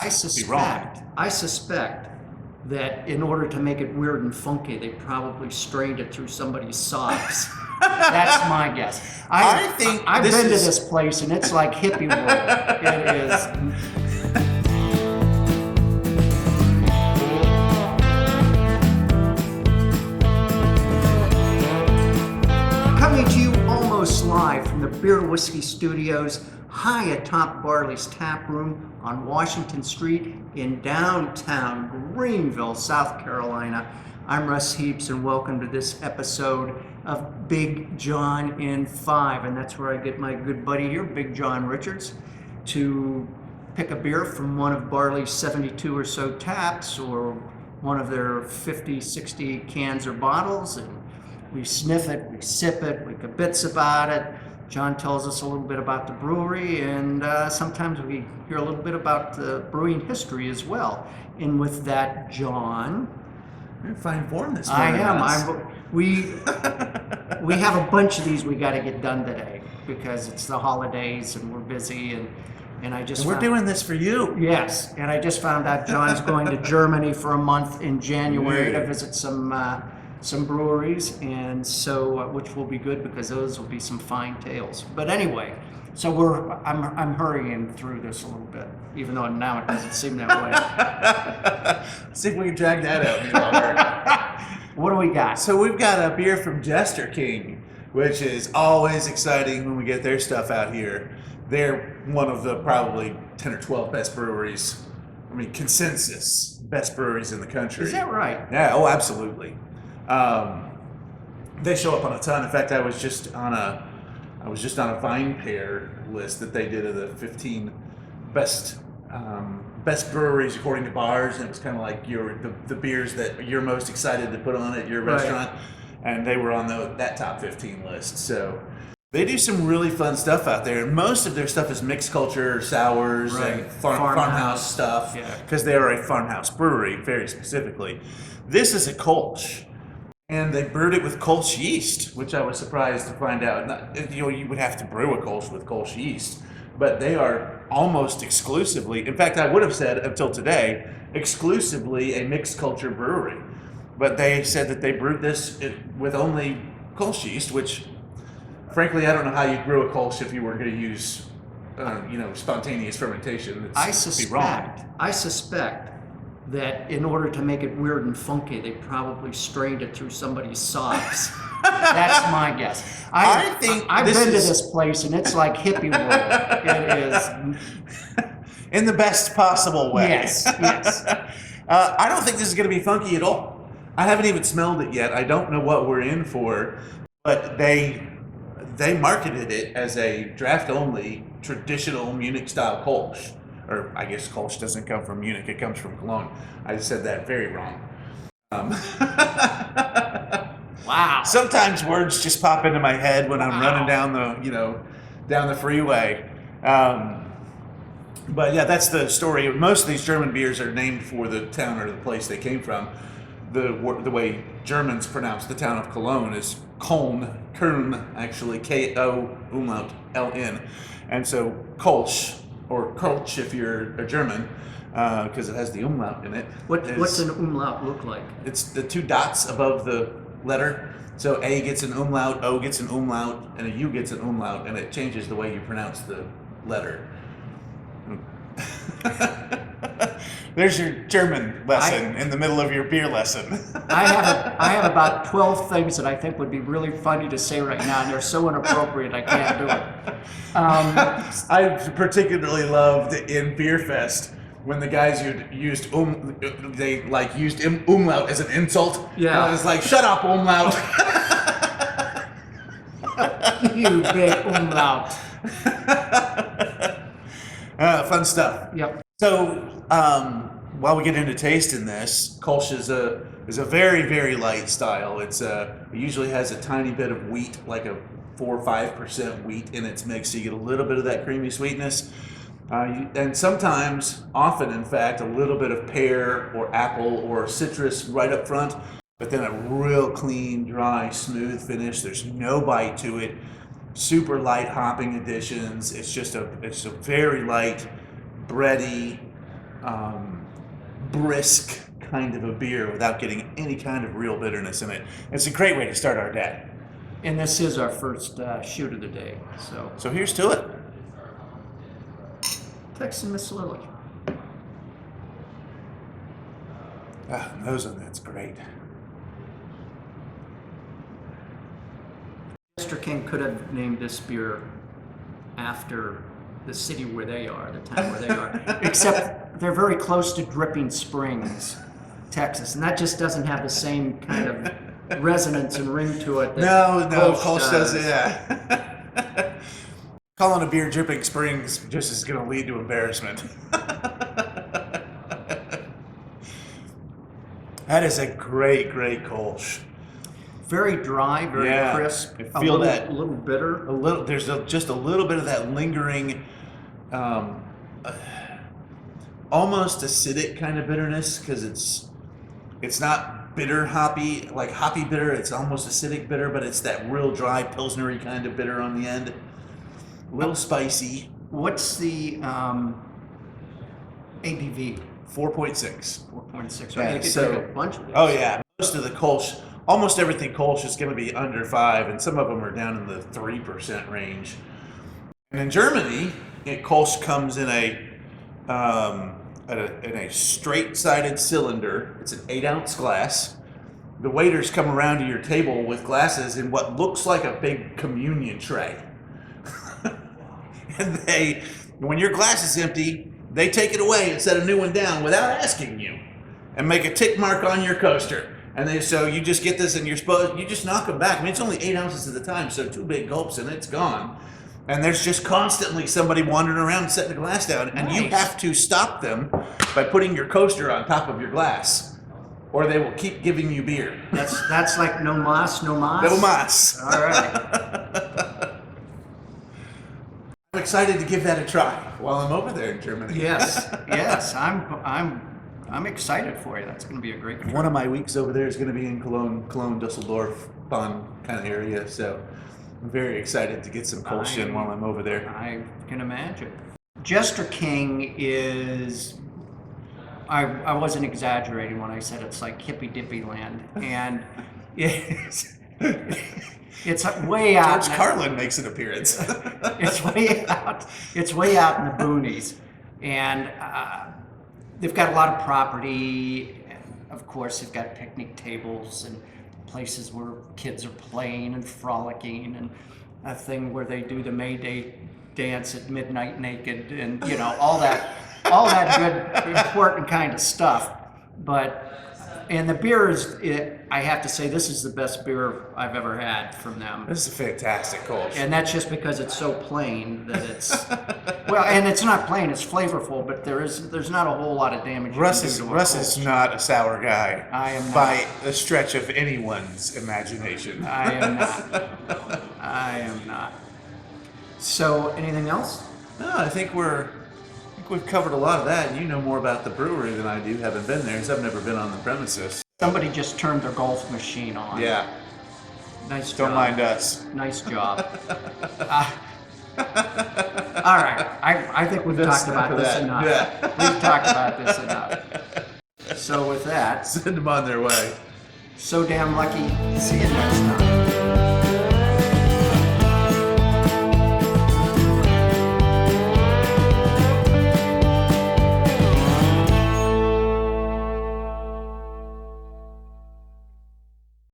I suspect that in order to make it weird and funky, they probably strained it through somebody's socks. That's my guess. I've been to this place and it's like hippie world. It is. Coming to you almost live from the Beer Whiskey Studios, high atop Barley's Tap Room on Washington Street in downtown Greenville, South Carolina. I'm Russ Heaps, and welcome to this episode of Big John in 5. And that's where I get my good buddy here, Big John Richards, to pick a beer from one of Barley's 72 or so taps, or one of their 50, 60 cans or bottles, and we sniff it, we sip it, we kibitz about it. John tells us a little bit about the brewery, and sometimes we hear a little bit about the brewing history as well. And with that, John, you're in fine form this morning. I am. We have a bunch of these we got to get done today because it's the holidays and we're busy, and I just we're doing this for you. Yes, and I just found out John's going to Germany for a month in January to visit some breweries, and so which will be good because those will be some fine tales. But anyway, so I'm hurrying through this a little bit, even though now it doesn't seem that way. See if we can drag that out any longer. What do we got? So we've got a beer from Jester King, which is always exciting when we get their stuff out here. They're one of the probably 10 or 12 best breweries. I mean, consensus best breweries in the country. Is that right? Yeah. Oh, absolutely. They show up on a ton. In fact, I was just on a Vine Pair list that they did of the 15 best breweries according to bars, and it was kind of like the beers that you're most excited to put on at your restaurant, and they were on that top 15 list. So they do some really fun stuff out there, and most of their stuff is mixed culture, sours, and farmhouse stuff, because they are a farmhouse brewery, very specifically. This is a Kolsch. And they brewed it with Kolsch yeast, which I was surprised to find out. You would have to brew a Kolsch with Kolsch yeast, but they are almost exclusively, in fact, I would have said until today, exclusively a mixed culture brewery. But they said that they brewed this with only Kolsch yeast, which, frankly, I don't know how you'd brew a Kolsch if you were going to use, spontaneous fermentation. I suspect that in order to make it weird and funky, they probably strained it through somebody's socks. That's my guess. I've been to this place and it's like hippie world. It is. In the best possible way. Yes. I don't think this is going to be funky at all. I haven't even smelled it yet. I don't know what we're in for, but they marketed it as a draft-only, traditional Munich-style Kolsch. Or I guess Kolsch doesn't come from Munich, it comes from Cologne. I said that very wrong. Wow. Sometimes words just pop into my head when I'm running down the freeway. But yeah, that's the story. Most of these German beers are named for the town or the place they came from. The way Germans pronounce the town of Cologne is Köln, actually, K-O-umlaut-L-N. And so Kolsch, or Kolsch if you're a German, because it has the umlaut in it. What's an umlaut look like? It's the two dots above the letter. So A gets an umlaut, O gets an umlaut, and a U gets an umlaut, and it changes the way you pronounce the letter. There's your German lesson in the middle of your beer lesson. I have about 12 things that I think would be really funny to say right now, and they're so inappropriate I can't do it. I particularly loved in Beer Fest when the guys used umlaut as an insult. Yeah. And I was like, shut up, umlaut. You big umlaut. Fun stuff. Yep. So, while we get into tasting this, Kolsch is a very, very light style. It usually has a tiny bit of wheat, like a 4 or 5% wheat in its mix, so you get a little bit of that creamy sweetness. And sometimes, often in fact, a little bit of pear or apple or citrus right up front, but then a real clean, dry, smooth finish. There's no bite to it. Super light hopping additions. It's a very light, bready, brisk kind of a beer without getting any kind of real bitterness in it. It's a great way to start our day. And this is our first shoot of the day. So here's to it. Texas Miss Lily. Ah, nose on that's great. Jester King could have named this beer after the city where they are, the town where they are. Except they're very close to Dripping Springs, Texas, and that just doesn't have the same kind of resonance and ring to it. No, Kolsch does. Yeah. Calling a beer Dripping Springs just is going to lead to embarrassment. That is a great Kolsch. Very dry, very crisp. I feel that a little bitter. There's just a little bit of that lingering, almost acidic kind of bitterness, because it's not bitter hoppy, like hoppy bitter. It's almost acidic bitter, but it's that real dry pilsnery kind of bitter on the end. A little spicy. What's the ABV? 4.6. 4.6. Yeah, I think so, a bunch of these. Oh yeah, most of the Kolsch, almost everything Kolsch is going to be under 5, and some of them are down in the 3% range. And in Germany, Kolsch comes in a straight-sided cylinder. It's an 8-ounce glass. The waiters come around to your table with glasses in what looks like a big communion tray. And when your glass is empty, they take it away and set a new one down without asking you, and make a tick mark on your coaster. And so you just get this, and you just knock them back. I mean, it's only 8 ounces at a time, so 2 big gulps and it's gone. And there's just constantly somebody wandering around setting the glass down, and you have to stop them by putting your coaster on top of your glass, or they will keep giving you beer. That's like no mas, no mas. No mas. All right. I'm excited to give that a try while I'm over there in Germany. Yes. I'm excited for you. That's going to be a great trip. One of my weeks over there is going to be in Cologne, Dusseldorf, Bonn kind of area. So I'm very excited to get some Kolsch in while I'm over there. I can imagine. Jester King is, I wasn't exaggerating when I said it's like hippy dippy land. And it's way out. George Carlin makes an appearance. It's way out. It's way out in the boonies. And they've got a lot of property. Of course, they've got picnic tables and places where kids are playing and frolicking, and a thing where they do the May Day dance at midnight naked, and all that good, important kind of stuff. And the beer is, I have to say, this is the best beer I've ever had from them. This is a fantastic Kolsch. And that's just because it's so plain that it's, well, and it's not plain, it's flavorful, but there's not a whole lot of damage. Russ is not a sour guy. I am not. By a stretch of anyone's imagination. I am not. So, anything else? No, I think we've covered a lot of that. You know more about the brewery than I do, having been there, because I've never been on the premises. Somebody just turned their golf machine on. Yeah. Nice job. Don't mind us. Nice job. All right. I think we've talked about this enough. Yeah. We've talked about this enough. So with that, Send them on their way. so damn lucky. See you next time.